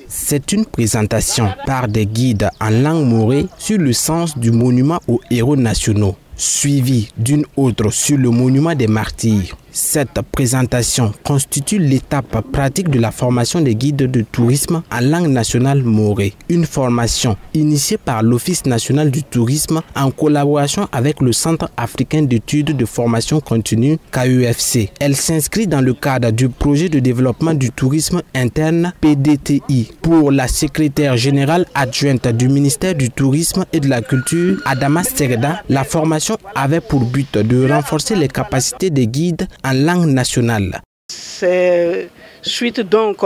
C'est une présentation par des guides en langue morée sur le sens du monument aux héros nationaux, suivie d'une autre sur le monument des martyrs. Cette présentation constitue l'étape pratique de la formation des guides de tourisme en langue nationale morée. Une formation initiée par l'Office national du tourisme en collaboration avec le Centre africain d'études de formation continue KEFC. Elle s'inscrit dans le cadre du projet de développement du tourisme interne PDTI. Pour la secrétaire générale adjointe du ministère du Tourisme et de la Culture, Adama Serda, la formation avait pour but de renforcer les capacités des guides en langue nationale. C'est suite donc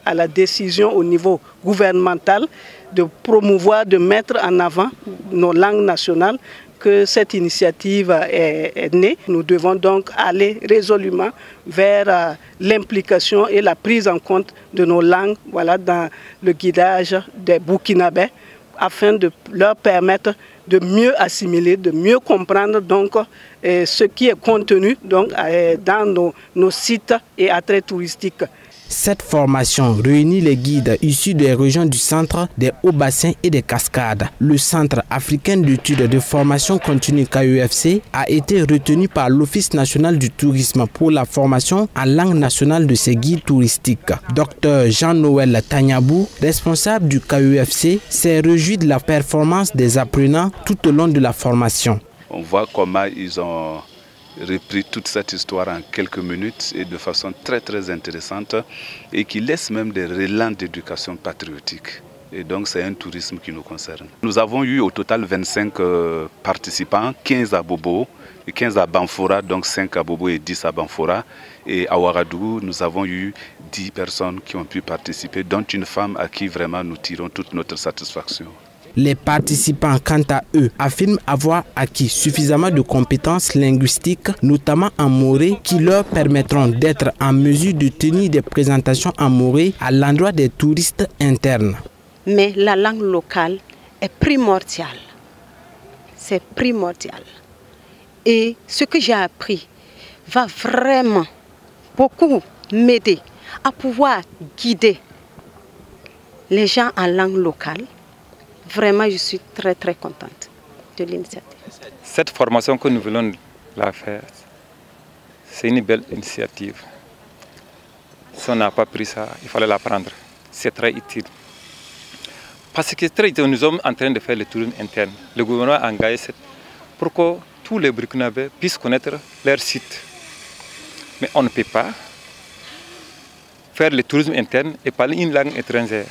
à la décision au niveau gouvernemental de promouvoir, de mettre en avant nos langues nationales que cette initiative est née. Nous devons donc aller résolument vers l'implication et la prise en compte de nos langues dans le guidage des Burkinabés afin de leur permettre de mieux assimiler, de mieux comprendre donc ce qui est contenu donc, dans nos sites et attraits touristiques. Cette formation réunit les guides issus des régions du centre, des hauts bassins et des cascades. Le Centre africain d'études de formation continue KEFC a été retenu par l'Office national du tourisme pour la formation en langue nationale de ses guides touristiques. Dr Jean-Noël Tanyabou, responsable du KEFC, s'est réjoui de la performance des apprenants tout au long de la formation. On voit comment ils ont repris toute cette histoire en quelques minutes et de façon très intéressante et qui laisse même des relents d'éducation patriotique. Et donc c'est un tourisme qui nous concerne. Nous avons eu au total 25 participants, 15 à Bobo et 15 à Banfora, donc 5 à Bobo et 10 à Banfora. Et à Ouagadougou, nous avons eu 10 personnes qui ont pu participer, dont une femme à qui vraiment nous tirons toute notre satisfaction. Les participants, quant à eux, affirment avoir acquis suffisamment de compétences linguistiques, notamment en moré, qui leur permettront d'être en mesure de tenir des présentations en moré à l'endroit des touristes internes. Mais la langue locale est primordiale. C'est primordial. Et ce que j'ai appris va vraiment beaucoup m'aider à pouvoir guider les gens en langue locale. Vraiment, je suis très contente de l'initiative. Cette formation que nous voulons la faire, c'est une belle initiative. Si on n'a pas pris ça, il fallait la prendre. C'est très utile. Parce que très utile, nous sommes en train de faire le tourisme interne. Le gouvernement a engagé pour que tous les Burkinabés puissent connaître leur site. Mais on ne peut pas faire le tourisme interne et parler une langue étrangère.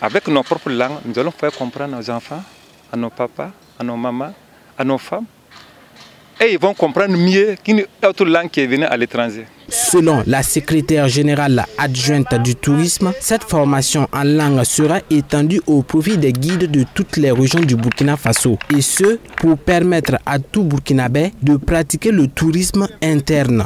Avec nos propres langues, nous allons faire comprendre à nos enfants, à nos papas, à nos mamans, à nos femmes. Et ils vont comprendre mieux qu'une autre langue qui est venue à l'étranger. Selon la secrétaire générale adjointe du tourisme, cette formation en langue sera étendue au profit des guides de toutes les régions du Burkina Faso. Et ce, pour permettre à tout Burkinabé de pratiquer le tourisme interne.